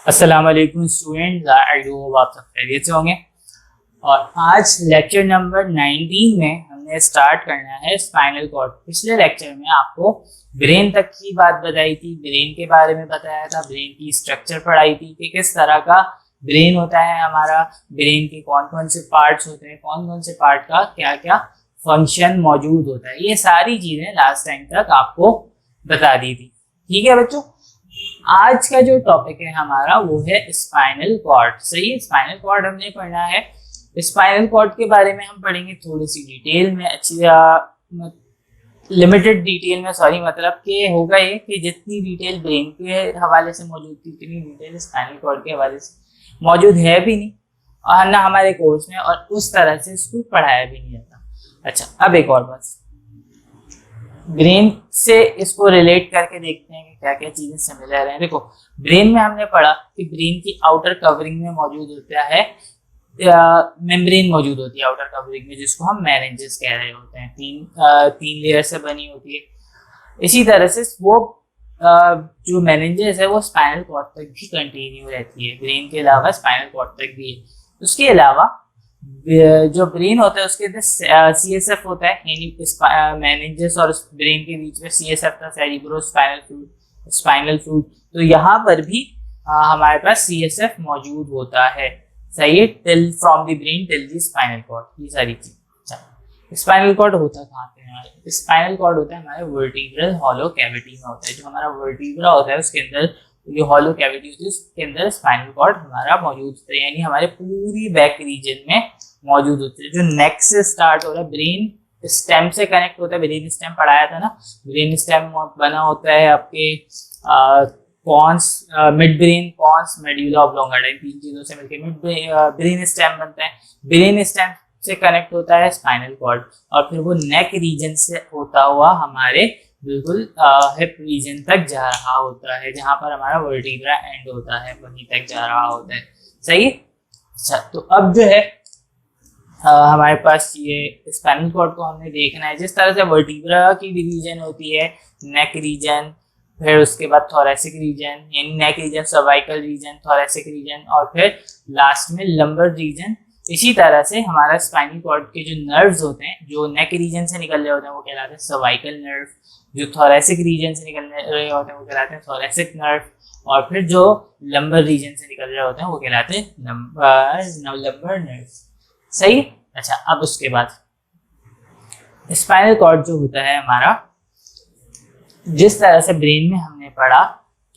अस्सलाम वालेकुम student, I hope आप सब खैरियत से होंगे। और आज लेक्चर नंबर 19 में हमने स्टार्ट करना है स्पाइनल कॉर्ड। पिछले लेक्चर में आपको ब्रेन तक की बात बताई थी, ब्रेन के बारे में बताया था, ब्रेन की स्ट्रक्चर पढ़ाई थी कि किस तरह का ब्रेन होता है हमारा, ब्रेन के कौन कौन से पार्ट्स होते हैं, कौन कौन से पार्ट का क्या क्या फंक्शन मौजूद होता है। ये सारी चीजें लास्ट टाइम तक आपको बता दी थी। ठीक है बच्चों, आज का जो टॉपिक है हमारा वो है स्पाइनल कॉर्ड। सही है, स्पाइनल कॉर्ड हमने पढ़ना है। स्पाइनल कॉर्ड के बारे में हम पढ़ेंगे थोड़ी सी डिटेल में, लिमिटेड डिटेल में, सॉरी, मतलब कि होगा ये कि जितनी डिटेल ब्रेन के हवाले से मौजूद थी उतनी डिटेल स्पाइनल कॉर्ड के हवाले से मौजूद है भी नहीं, और ना हमारे कोर्स में, और उस तरह से इसको पढ़ाया भी नहीं जाता। अच्छा, अब एक और बात, ब्रेन से इसको रिलेट करके देखते हैं कि क्या क्या चीजें सिमिलर हैं। देखो, ब्रेन में हमने पढ़ा कि ब्रेन की आउटर कवरिंग में मौजूद होता है मेम्ब्रेन मौजूद होती है आउटर कवरिंग में, जिसको हम मेनिंजेस कह रहे होते हैं। तीन लेयर से बनी होती है। इसी तरह से वो जो मेनिंजेस है वो स्पाइनल कॉर्ड तक भी कंटिन्यू रहती है, ब्रेन के अलावा स्पाइनल कॉर्ड तक भी है। उसके अलावा जो ब्रेन होता है उसके अंदर CSF होता है, यानी मेनिंजेस और ब्रेन के बीच में CSF था, सेरिब्रो स्पाइनल फ्लूइड। तो यहाँ पर भी हमारे पास CSF मौजूद होता है। सही है, till from the brain till the spinal cord, ये सारी चीज। स्पाइनल कॉर्ड होता कहाँ पे है हमारे? स्पाइनल कॉर्ड होता है हमारे वर्टिब्रल हॉलो कैविटी में होता है। जो हमारा वर्टिब्रा होता है उसके अंदर जो हॉलो कैविटी होती है उसके अंदर स्पाइनल कॉर्ड हमारा मौजूद होता है, यानी हमारे पूरी बैक रीजन में मौजूद होते हैं। जो नेक से स्टार्ट हो रहा है, ब्रेन स्टेम से कनेक्ट होता है। ब्रेन स्टेम पढ़ाया था ना, ब्रेन स्टेम बना होता है आपके pons, midbrain, pons, medulla oblongata, तीन चीजों से मिलकर ब्रेन स्टेम बनता है। ब्रेन स्टेम से कनेक्ट होता है स्पाइनल कॉर्ड, और फिर वो नेक रीजन से होता हुआ हमारे बिल्कुल हिप रीजन तक जा रहा होता है, जहां पर हमारा वर्टिब्रा एंड होता है, वहीं तक जा रहा होता है। सही है। अच्छा, तो अब जो है हमारे पास ये स्पाइनल कॉर्ड को हमने देखना है। जिस तरह से वर्टिब्रा की डिवीजन होती है, नेक रीजन, फिर उसके बाद थोरैसिक रीजन, यानी neck region, cervical region, thoracic region, और फिर लास्ट में लंबर रीजन। इसी तरह से हमारा स्पाइनल कॉर्ड के जो नर्व्स होते हैं, जो नेक रीजन से निकल रहे होते हैं वो कहलाते हैं सर्वाइकल नर्व, जो थोरैसिक रीजन से निकल रहे होते हैं वो कहलाते हैं थोरैसिक नर्व, और फिर जो लंबर रीजन से निकल रहे होते हैं वो कहलाते हैं लंबर नर्व। सही। अच्छा, अब उसके बाद स्पाइनल कॉर्ड जो होता है हमारा, जिस तरह से ब्रेन में हमने पढ़ा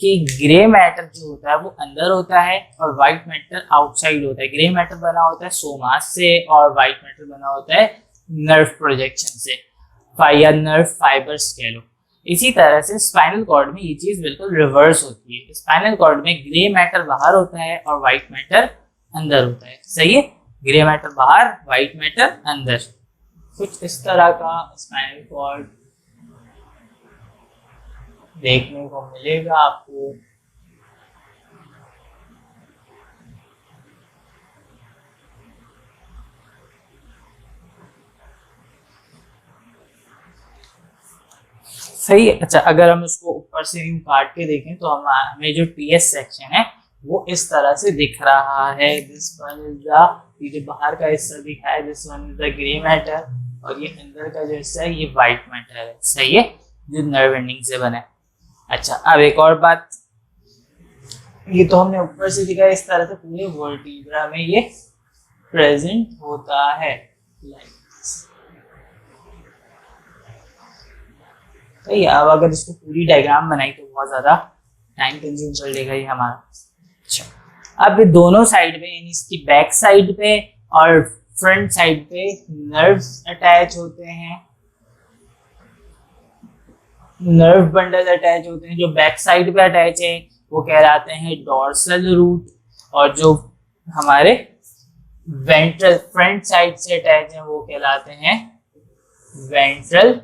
कि ग्रे मैटर जो होता है वो अंदर होता है और व्हाइट मैटर आउटसाइड होता है। ग्रे मैटर बना होता है सोमास से और व्हाइट मैटर बना होता है नर्व प्रोजेक्शन से, या नर्व फाइबर्स कह लो। इसी तरह से स्पाइनल कॉर्ड में ये चीज बिल्कुल रिवर्स होती है। स्पाइनल कॉर्ड में ग्रे मैटर बाहर होता है और व्हाइट मैटर अंदर होता है। सही है, ग्रे मैटर बाहर, व्हाइट मैटर अंदर। कुछ इस तरह का स्पाइनल कॉर्ड देखने को मिलेगा आपको। सही है। अच्छा, अगर हम उसको ऊपर से यूं काट के देखें तो हमें जो TS सेक्शन है वो इस तरह से दिख रहा है। दिस वन इज द, ये जो बाहर का हिस्सा दिखा है, this one is the grey matter, और ये अंदर का जो हिस्सा है ये व्हाइट मैटर है। सही है, जो नर्व एंडिंग से बना है। अच्छा, अब एक और बात, ये तो हमने ऊपर से दिखा, इस तरह से पूरे वर्टिब्रा में ये प्रेजेंट होता है। सही है। अब अगर इसको पूरी डायग्राम बनाई तो बहुत ज्यादा टाइम कंज्यूम कर लेगा ये हमारा। अच्छा, अब दोनों साइड पे, यानी इसकी बैक साइड पे और फ्रंट साइड पे नर्व्स अटैच होते हैं, नर्व बंडल अटैच होते हैं। जो बैक साइड पे अटैच है वो कहलाते हैं डोर्सल रूट, और जो हमारे वेंट्रल फ्रंट साइड से अटैच है वो कहलाते हैं वेंट्रल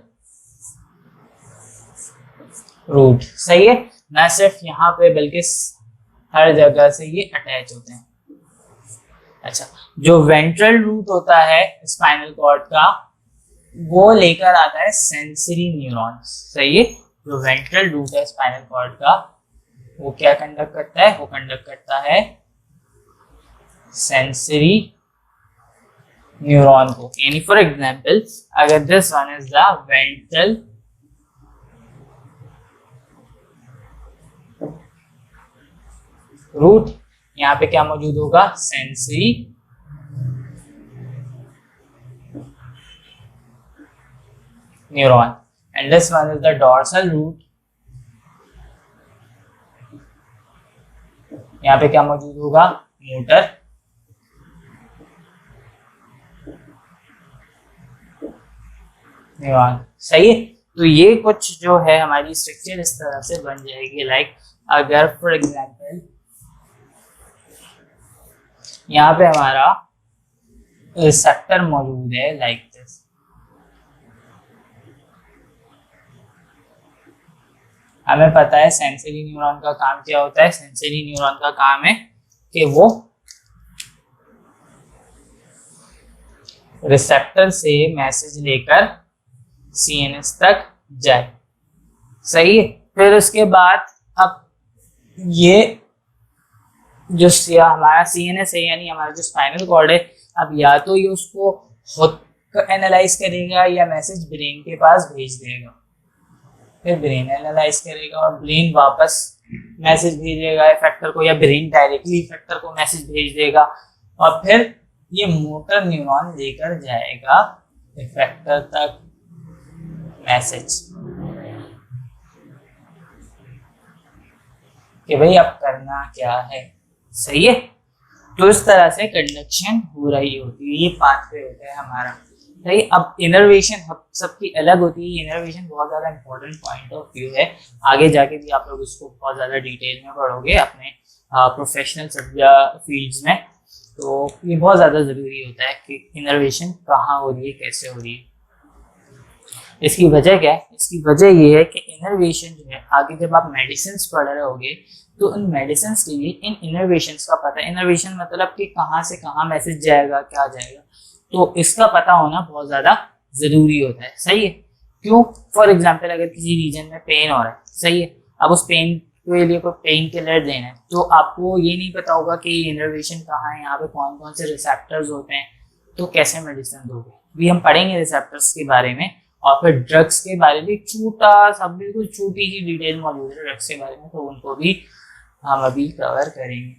रूट। सही है, ना सिर्फ यहाँ पे बल्कि हर जगह से ये अटैच होते हैं। अच्छा, जो वेंट्रल रूट होता है स्पाइनल कॉर्ड का वो लेकर आता है सेंसरी न्यूरॉन्स। सही है, जो वेंट्रल रूट है स्पाइनल कॉर्ड का वो क्या कंडक्ट करता है, वो कंडक्ट करता है सेंसरी न्यूरॉन को। यानी फॉर एग्जांपल अगर this one is the ventral root, यहाँ पे क्या मौजूद होगा, sensory neuron, and this one is the dorsal root, यहाँ पे क्या मौजूद होगा, मोटर न्यूरॉन। सही है। तो ये कुछ जो है हमारी स्ट्रक्चर इस तरह से बन जाएगी। लाइक अगर फॉर एग्जांपल यहाँ पे हमारा रिसेप्टर मौजूद है लाइक दिस, हमें पता है सेंसरी न्यूरॉन का काम क्या होता है। सेंसरी न्यूरॉन का काम है कि वो रिसेप्टर से मैसेज लेकर सीएनएस तक जाए। सही है। फिर उसके बाद अब ये जो हमारा सीएनएस है यानी हमारा जो स्पाइनल कॉर्ड है, अब या तो ये उसको खुद एनालाइज करेगा या मैसेज ब्रेन के पास भेज देगा, फिर ब्रेन एनालाइज करेगा और ब्रेन वापस मैसेज भेजेगा इफेक्टर को, या ब्रेन डायरेक्टली इफेक्टर को मैसेज भेज देगा, और फिर ये मोटर न्यूरॉन लेकर जाएगा इफेक्टर तक मैसेज कि भाई अब करना क्या है। सही है। तो इस तरह से कंडक्शन हो रही होती है, ये पाथवे होता है हमारा। सही। अब इनर्वेशन सबकी अलग होती है। इनर्वेशन बहुत ज़्यादा इंपॉर्टेंट पॉइंट ऑफ व्यू है, आगे जाके भी आप लोग इसको बहुत ज़्यादा डिटेल में पढ़ोगे अपने प्रोफेशनल फील्ड्स में। तो ये बहुत ज़्यादा ज़रूरी होता है कि इनर्वेशन कहाँ हो रही है, कैसे हो रही है। इसकी वजह क्या है? इसकी वजह ये है कि इनर्वेशन जो है आगे जब आप मेडिसिन पढ़ रहे होगे तो उन मेडिसिन के लिए इन इनर्वेशन का पता, इनर्वेशन मतलब कि कहाँ से कहाँ मैसेज जाएगा, क्या जाएगा, तो इसका पता होना बहुत ज़्यादा ज़रूरी होता है। सही है। क्यों? फॉर एग्जाम्पल अगर किसी रीजन में पेन हो रहा है, सही है, अब उस पेन के लिए कोई पेन किलर देना है, तो आपको ये नहीं पता होगा कि इनर्वेशन कहाँ है, यहाँ पे कौन कौन से रिसेप्टर्स होते हैं, तो कैसे मेडिसिन दोगे। भी हम पढ़ेंगे रिसेप्टर्स के बारे में, और फिर ड्रग्स के बारे में छोटा सा, बिल्कुल छोटी सी डिटेल मौजूद है ड्रग्स के बारे में, तो उनको भी हम अभी कवर करेंगे।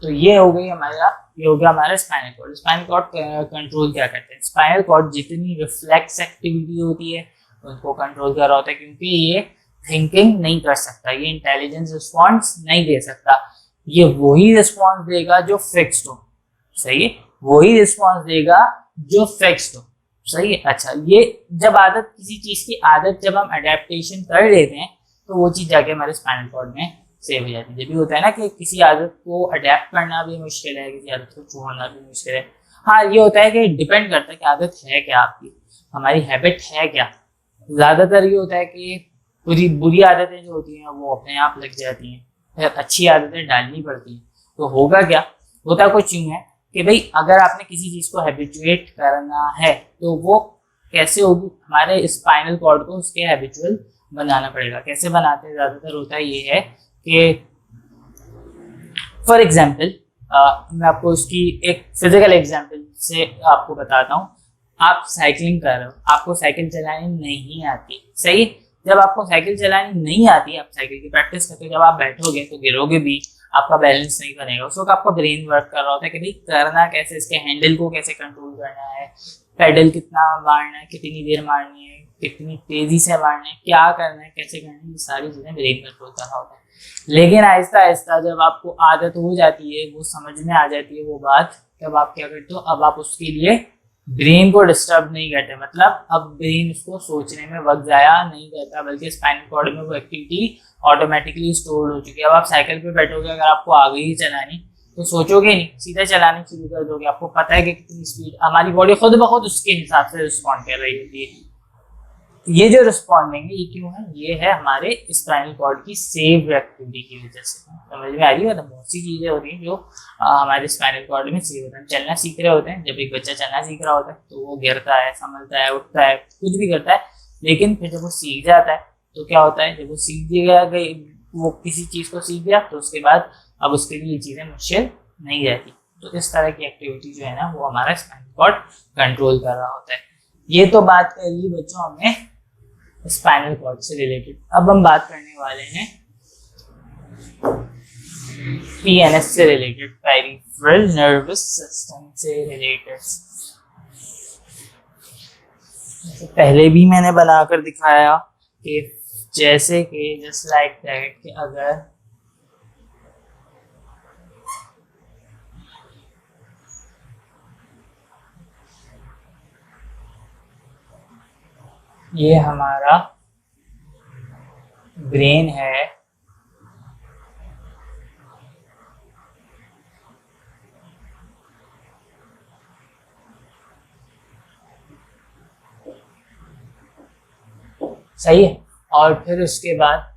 तो ये हो गई हमारा, ये हो गया हमारा spinal cord. Spinal cord control क्या करते हैं? स्पाइनल कॉर्ड जितनी रिफ्लेक्स एक्टिविटी होती है उनको कंट्रोल कर रहा होता है, क्योंकि ये थिंकिंग नहीं कर सकता, ये इंटेलिजेंस रिस्पॉन्स नहीं दे सकता, ये वही रिस्पॉन्स देगा जो फिक्स्ड हो। सही है। वही रिस्पॉन्स देगा जो फिक्स्ड हो। सही है। अच्छा, ये जब आदत, किसी चीज की आदत जब हम अडेप्टेशन कर लेते हैं तो वो चीज जाके हमारे स्पाइनल कॉर्ड में सेव हो जाती है। जब भी होता है ना कि किसी आदत को अडेप्ट करना भी मुश्किल है, किसी आदत को छोड़ना भी मुश्किल है। हाँ, ये होता है कि डिपेंड करता है कि आदत है क्या आपकी, हमारी हैबिट है क्या। ज्यादातर ये होता है कि बुरी आदतें जो होती हैं वो अपने आप लग जाती हैं, फिर अच्छी आदतें डालनी पड़ती हैं। तो होगा क्या, होता कुछ यूँ है कि भाई अगर आपने किसी चीज़ को हैबिचुएट करना है तो वो कैसे होगी, हमारे स्पाइनल कॉर्ड को उसके हैबिचुअल बनाना पड़ेगा। कैसे बनाते हैं? ज़्यादातर होता है ये है कि फॉर एग्जाम्पल मैं आपको उसकी एक फिजिकल एग्जाम्पल से आपको बताता हूँ। आप साइकिलिंग कर रहे हो, आपको साइकिल चलानी नहीं आती। सही। जब आपको साइकिल चलानी नहीं आती, आप साइकिल की प्रैक्टिस करते हो, जब आप बैठोगे तो गिरोगे भी, आपका बैलेंस नहीं बनेगा। उस वक्त आपका ब्रेन वर्क कर रहा होता है कि भाई करना कैसे, इसके हैंडल को कैसे कंट्रोल करना है, पेडल कितना मारना है, कितनी देर मारनी है, कितनी तेजी से मारना है, क्या करना है, कैसे करना है, ये सारी चीज़ें ब्रेन कंट्रोल कर रहा होता है। लेकिन आहिस्ता आहिस्ता जब आपको आदत हो जाती है, वो समझ में आ जाती है वो बात, तब आप क्या करते हो, अब आप उसके लिए ब्रेन को डिस्टर्ब नहीं करते। मतलब अब ब्रेन उसको सोचने में वक्त ज़ाया नहीं करता, बल्कि स्पाइनल कॉर्ड में वो एक्टिविटी ऑटोमेटिकली स्टोर हो चुकी है। अब आप साइकिल पे बैठोगे, अगर आपको आ गई चलानी तो सोचोगे नहीं, सीधा चलाने शुरू कर दोगे। आपको पता है कि कितनी स्पीड, हमारी बॉडी खुद ब खुद उसके हिसाब से रिस्पॉन्ड कर रही होती है। ये जो रिस्पॉन्डिंग है, ये क्यों है? ये है हमारे स्पाइनल कॉर्ड की सेव एक्टिविटी की वजह से। समझ में आ रही है? मतलब बहुत सी चीज़ें होती हैं जो हमारे स्पाइनल कॉर्ड में सेव होता है। चलना सीख रहे होते हैं, जब एक बच्चा चलना सीख रहा होता है तो वो गिरता है, संभलता है, उठता है, कुछ भी करता है, लेकिन फिर जब वो सीख जाता है तो क्या होता है, जब वो सीख वो किसी चीज़ को सीख गया तो उसके बाद अब उसके लिए ये चीज़ें मुश्किल नहीं रहती। तो इस तरह की एक्टिविटी जो है ना वो हमारा स्पाइनल कॉर्ड कंट्रोल कर रहा होता है। ये तो बात कर ली बच्चों हमने स्पाइनल कॉर्ड से रिलेटेड। अब हम बात करने वाले हैं पीएनएस से रिलेटेड, पेरिफेरल नर्वस सिस्टम से रिलेटेड। पहले भी मैंने बनाकर दिखाया कि जैसे कि जस्ट लाइक दैट कि अगर ये हमारा ब्रेन है, सही है, और फिर उसके बाद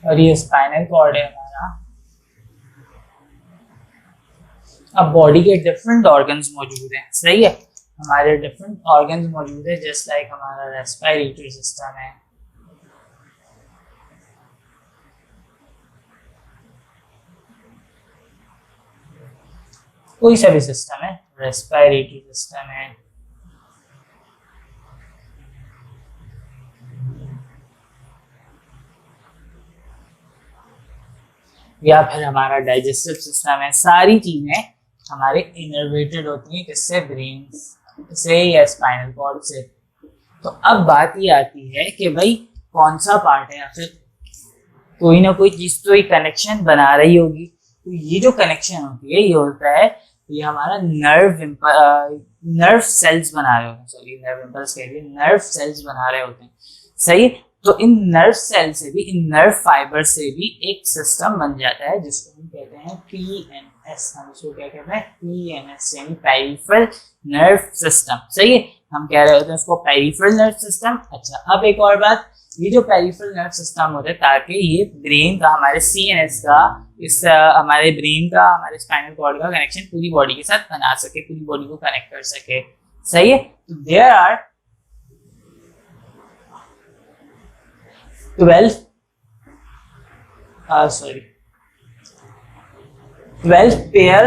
और ये स्पाइनल कॉर्ड है हमारा। अब बॉडी के डिफरेंट ऑर्गन्स मौजूद हैं, सही है, हमारे डिफरेंट ऑर्गन्स मौजूद है, जस्ट लाइक हमारा रेस्पिरेटरी सिस्टम है, कोई सा भी सिस्टम है, रेस्पिरेटरी सिस्टम है, या फिर हमारा डाइजेस्टिव सिस्टम है, सारी चीजें हमारे इनर्वेटेड होती हैं किससे, ब्रेन से या स्पाइनल कॉर्ड से। तो अब बात ये आती है कि भाई कौन सा पार्ट है, या फिर कोई ना कोई चीज तो एक कनेक्शन बना रही होगी। तो ये जो कनेक्शन होती है ये होता है, ये हमारा नर्व सेल्स बना रहे होते हैं, सॉरी नर्व इम्पल्स कह रही है, नर्व सेल्स बना रहे होते हैं, सही। तो इन नर्व सेल से भी, इन नर्व फाइबर से भी एक सिस्टम बन जाता है जिसको हम कहते हैं पीएनएस। हम इसको क्या कहते हैं, पीएनएस यानी पेरिफेरल नर्व सिस्टम, सही है। हम कह रहे होते हैं उसको पेरिफेरल नर्व सिस्टम। अच्छा, अब एक और बात, ये जो पेरिफेरल नर्व सिस्टम होता है ताकि ये ब्रेन का, हमारे सीएनएस का, इस हमारे ब्रेन का, हमारे स्पाइनल कॉर्ड का कनेक्शन पूरी बॉडी के साथ बना सके, पूरी बॉडी को कनेक्ट कर सके, सही है। तो there are 12 pair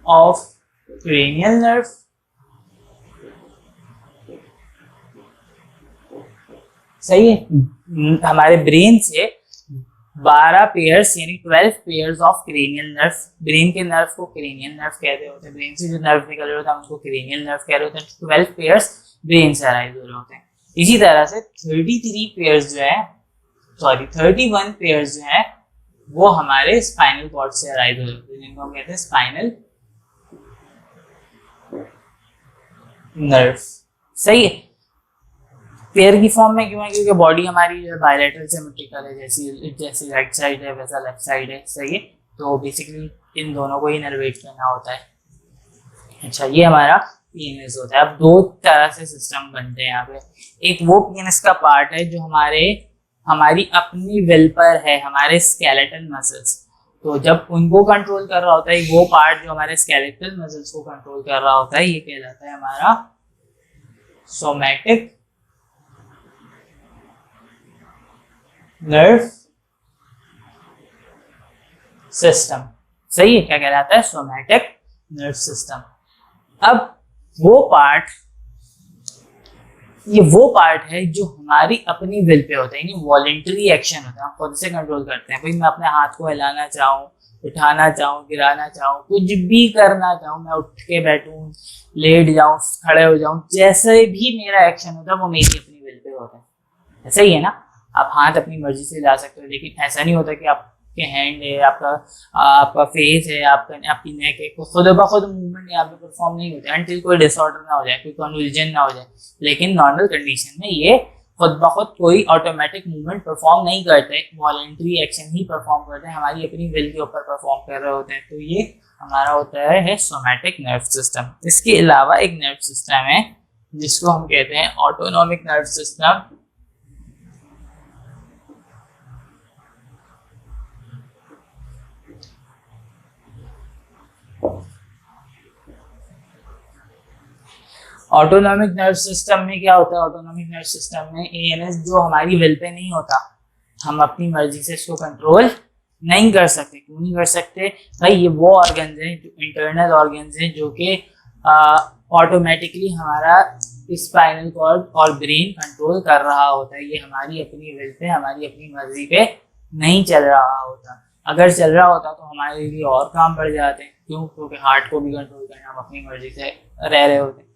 of cranial nerve, सही है। हमारे ब्रेन से 12 पेयर्स यानी 12 pairs of cranial nerve, brain के नर्व को क्रेनियल नर्व कहते होते हैं, ब्रेन से जो नर्व निकल रहे होते हैं उनको क्रेनियल नर्व कह रहे होते हैं। 12 पेयर्स ब्रेन से अराइज हो रहे होते हैं। इसी तरह से 31 पेयर्स जो है वो हमारे स्पाइनल कॉर्ड से अराइज हो रहे होते हैं, जिनको हम कहते हैं स्पाइनल नर्व, सही है। पेयर की फॉर्म में क्यों है, क्योंकि बॉडी हमारी जो है बायलैटरल सिमेट्रिकल है, जैसी राइट साइड है वैसा लेफ्ट साइड है, सही है। तो बेसिकली इन दोनों को ही इनर्वेट करना होता है। अच्छा, ये हमारा पीएनएस होता है। अब दो तरह से सिस्टम बनते हैं यहाँ पे। एक वो पीएनएस का पार्ट है जो हमारी अपनी विल पर है, हमारे स्केलेटल मसल्स। तो जब उनको कंट्रोल कर रहा होता है वो पार्ट जो हमारे स्केलेटल मसल्स को कंट्रोल कर रहा होता है, ये कहलाता है हमारा सोमैटिक नर्व सिस्टम, सही है। क्या कहलाता है, सोमैटिक नर्व सिस्टम। अब ये वो पार्ट है जो हमारी अपनी विल पे होता है, यानी वॉलेंटरी एक्शन होता है, हम खुद से कंट्रोल करते हैं। भाई मैं अपने हाथ को हिलाना चाहूँ, उठाना चाहूँ, गिराना चाहूँ, कुछ भी करना चाहूँ, मैं उठ के बैठूँ, लेट जाऊँ, खड़े हो जाऊँ, जैसे भी मेरा एक्शन होता है वो मेरी अपनी विल पे होता है, ऐसा ही है ना। आप हाथ अपनी मर्जी से हिला सकते हो, लेकिन ऐसा नहीं होता कि आपके हैंड है, आपका फेस है, आपकी नेक है, खुद ब खुद मूवमेंट यहाँ पे परफॉर्म नहीं होते अनटिल कोई डिसऑर्डर ना हो जाए, कोई कन्वल्जन ना हो जाए। लेकिन नॉर्मल कंडीशन में ये खुद ब खुद कोई ऑटोमेटिक मूवमेंट परफॉर्म नहीं करते, वॉलेंट्री एक्शन ही परफॉर्म करते हैं, हमारी अपनी विल के ऊपर परफॉर्म कर रहे होते हैं। तो ये हमारा होता है सोमैटिक नर्व सिस्टम। इसके अलावा एक नर्व सिस्टम है जिसको हम कहते हैं autonomic nerve system. Autonomic nerve system में क्या होता है? ऑटोनॉमिक नर्व सिस्टम में एएनएस जो हमारी विल पे नहीं होता, हम अपनी मर्जी से इसको कंट्रोल नहीं कर सकते। क्यों नहीं कर सकते भाई? ये वो ऑर्गन्स हैं, जो इंटरनल ऑर्गन्स हैं, जो कि ऑटोमेटिकली हमारा स्पाइनल कॉर्ड और ब्रेन कंट्रोल कर रहा होता है। ये हमारी अपनी विल पे, हमारी अपनी मर्जी पे नहीं चल रहा होता। अगर चल रहा होता तो हमारे लिए और काम बढ़ जाते हैं। क्यों? क्योंकि हार्ट को भी कंट्रोल करना हम अपनी मर्जी से रह रहे होते हैं।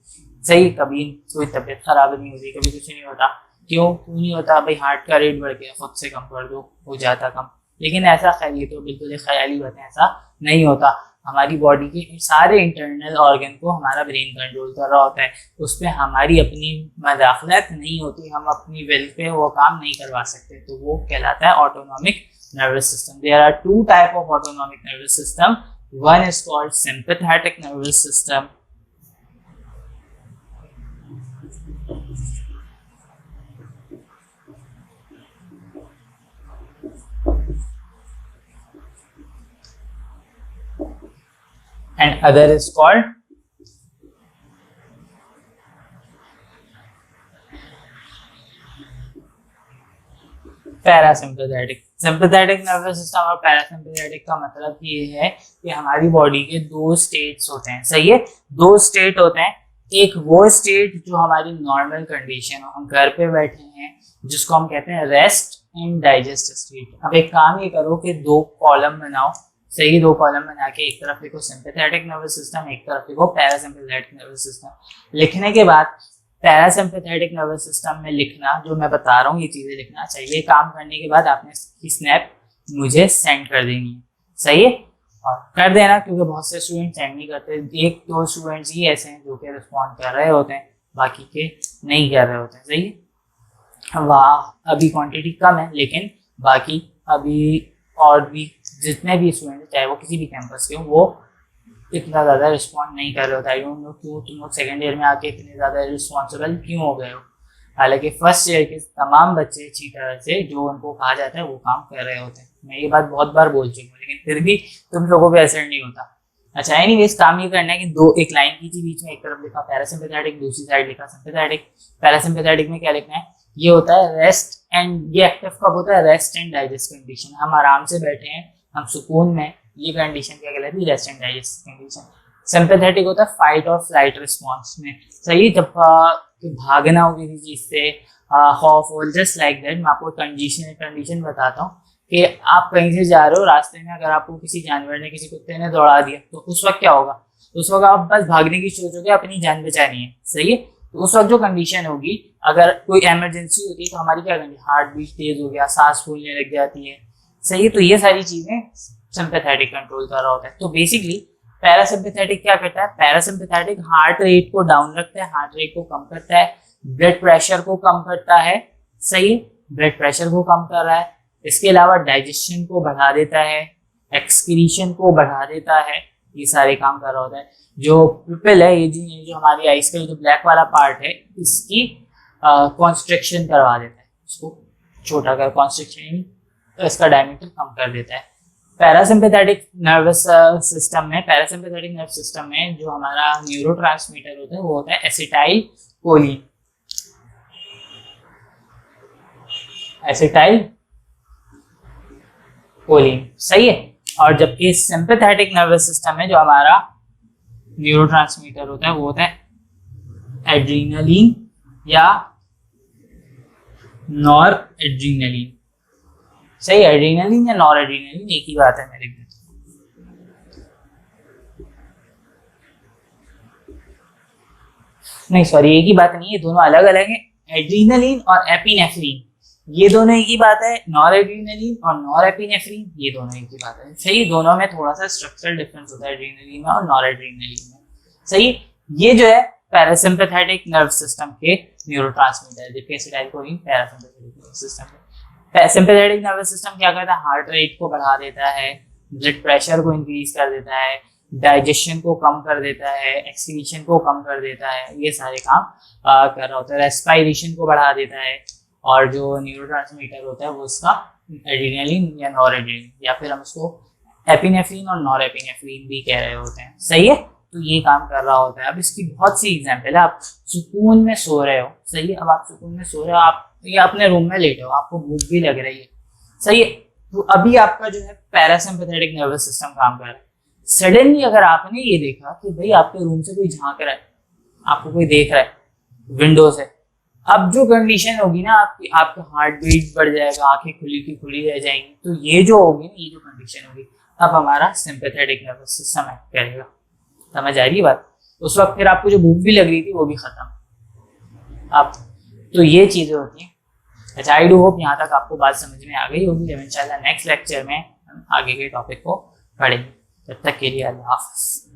सही, कभी कोई तबीयत खराब नहीं होती, कभी कुछ नहीं होता। क्यों नहीं होता भाई? हार्ट का रेट बढ़ गया, खुद से कम कर दो, हो जाता कम। लेकिन ऐसा ये तो बिल्कुल एक ख्याली बात है, ऐसा नहीं होता। हमारी बॉडी के सारे इंटरनल ऑर्गन को हमारा ब्रेन कंट्रोल कर रहा होता है, उस पर हमारी अपनी मदाखलत नहीं होती, हम अपनी विल पे वो काम नहीं करवा सकते। तो वो कहलाता है autonomic nervous system. There are two type of autonomic nervous system, one is called sympathetic nervous system and other is called parasympathetic. Sympathetic nervous system और पैरासिम्पैथेटिक का मतलब ये है कि हमारी बॉडी के दो स्टेट्स होते हैं। सही है, दो स्टेट होते हैं। एक वो स्टेट जो हमारी नॉर्मल कंडीशन हो, हम घर पे बैठे हैं, जिसको हम कहते हैं रेस्ट एंड डाइजेस्ट स्टेट। अब एक काम ये करो कि दो कॉलम बनाओ। सही, दो कॉलम बना के एक तरफ लिखो सिंपैथेटिक नर्वस सिस्टम, एक तरफ लिखो पैरासिम्पैथेटिक नर्वस सिस्टम। लिखने के बाद पैरासिम्पैथेटिक नर्वस सिस्टम में लिखना, जो मैं बता रहा हूँ ये चीजें लिखना चाहिए। काम करने के बाद आपने इसकी स्नैप मुझे सेंड कर देनी है। सही है, और कर देना, क्योंकि बहुत से स्टूडेंट सेंड नहीं करते। एक दो स्टूडेंट्स ही ऐसे हैं जो कि रिस्पॉन्ड कर रहे होते हैं, बाकी के नहीं कर रहे होते हैं। सही है, वाह अभी क्वांटिटी कम है, लेकिन बाकी अभी और भी जितने भी स्टूडेंट चाहे वो किसी भी कैंपस के हो, वो इतना ज़्यादा रिस्पॉन्ड नहीं कर रहे होता। आई डोंट नो क्यों तुम लोग सेकेंड ईयर में आके इतने ज़्यादा रिस्पॉन्सिबल क्यों हो गए हो। हालांकि फर्स्ट ईयर के तमाम बच्चे अच्छी तरह से जो उनको कहा जाता है वो काम कर रहे होते हैं। मैं ये बात बहुत बार बोल चुका हूँ, लेकिन फिर भी तुम लोगों पे असर नहीं होता। अच्छा, एनीवेज काम ये करना है कि दो एक लाइन की थी, बीच में एक तरफ लिखा पैरासिम्पैथेटिक, दूसरी साइड लिखा सिंपैथेटिक। पैरासिम्पैथेटिक में क्या लिखना है? ये होता है रेस्ट एंड, ये एक्टिव कब होता है? Rest and digest condition. हम आराम से बैठे हैं, हम सुकून में, ये कंडीशन क्या कहलाती है? Rest and digest condition. Sympathetic होता है फाइट और फ्लाइट रिस्पॉन्स में। सही, जब भागना हो किसी चीज से, खौफ हो, जस्ट लाइक दैट। मैं आपको कंडीशन बताता हूँ कि आप कहीं से जा रहे हो, रास्ते में अगर आपको किसी जानवर ने, किसी कुत्ते ने दौड़ा दिया, तो उस वक्त क्या होगा? उस वक्त आप बस भागने की सोचोगे, अपनी जान बचानी है। सही है, तो उस वक्त जो कंडीशन होगी, अगर कोई इमरजेंसी होती है तो हमारी क्या कंडीशन? हार्ट बीट तेज हो गया, सांस फूलने लग जाती है। सही है, तो ये सारी चीजें सिंपैथेटिक कंट्रोल कर रहा होता है। तो बेसिकली पैरासिम्पैथेटिक क्या करता है? पैरासिम्पैथेटिक हार्ट रेट को डाउन रखता है, हार्ट रेट को कम करता है, ब्लड प्रेशर को कम करता है। सही, ब्लड प्रेशर को कम कर रहा है। इसके अलावा डाइजेशन को बढ़ा देता है, एक्सक्रीशन को बढ़ा देता है, ये सारे काम कर रहा होता है। जो पिपल है, ये जो हमारी आइस का जो ब्लैक वाला पार्ट है, इसकी कॉन्स्ट्रिक्शन करवा देता है, इसको छोटा कर, कॉन्स्ट्रिक्शन तो इसका डायमीटर कम कर देता है। पैरासिम्पैथेटिक नर्वस सिस्टम में, पैरासिम्पैथेटिक नर्व सिस्टम में जो हमारा न्यूरोट्रांसमीटर होता है वो होता है एसिटाइल कोलिन। एसिटाइल कोलिन, सही है। और जबकि सिंपैथेटिक नर्वस सिस्टम में जो हमारा न्यूरोट्रांसमीटर होता है वो होता है एड्रीनलिन या नॉर एड्रीनलिन। सही, एड्रीनलिन या नॉर एड्रीनलिन एक ही बात है, मेरे लिए। नहीं सॉरी, एक ही बात नहीं है, दोनों अलग अलग है। एड्रीनलिन और एपिनेफ्रिन ये दोनों एक ही बात है। नॉर एड्रीनलिन और नॉर एपिनेफ्रिन ये दोनों एक ही बात है। सही, दोनों में थोड़ा सा स्ट्रक्चरल डिफरेंस होता है एड्रीनलिन में और नॉर एड्रीनलिन में। सही, ये जो है पैरासिम्पैथेटिक नर्व सिस्टम के न्यूरोट्रांसमीटर, जबकि एसिटाइलकोलिन पैरासिम्पैथेटिक नर्व सिस्टम है। सिम्पैथेटिक नर्वस सिस्टम क्या करता है, हार्ट रेट को बढ़ा देता है, ब्लड प्रेशर को इंक्रीज कर देता है, डाइजेशन को कम कर देता है, एक्सक्रीशन को कम कर देता है, ये सारे काम कर रहा होता है। रेस्पिरेशन को बढ़ा देता है, और जो न्यूरोट्रांसमीटर होता है वो उसका एड्रेनलिन या नॉरएड्रेनलिन, या फिर हम उसको एपिनेफ्रिन और नॉरएपिनेफ्रिन भी कह रहे होते हैं, सही है। तो ये काम कर रहा होता है। अब इसकी बहुत सी एग्जाम्पल है। आप सुकून में सो रहे हो, सही है, अब आप सुकून में सो रहे हो, आप ये अपने रूम में लेटे हो, आपको भूख भी लग रही है, सही है, तो अभी आपका जो है पैरासिम्पैथेटिक नर्वस सिस्टम काम कर रहा है। सडनली अगर आपने ये देखा कि भाई आपके रूम से कोई झांक रहा है, आपको कोई देख रहा है विंडो से, अब जो कंडीशन होगी ना आपकी, आपका हार्ट बीट बढ़ जाएगा, आंखें खुली की खुली रह जाएंगी, तो ये जो होगी ना, ये जो कंडीशन होगी, अब हमारा सिंपैथेटिक नर्वस सिस्टम एक्ट करेगा। समझ आ रही बात? उस वक्त फिर आपको जो भूख भी लग रही थी वो भी खत्म। अब तो ये चीजें होती हैं। अच्छा, आई डू होप यहाँ तक आपको बात समझ में आ गई होगी। जब इंशाल्लाह नेक्स्ट लेक्चर में हम आगे के टॉपिक को पढ़ेंगे। तब तक के लिए अल्लाह हाफ़िज़।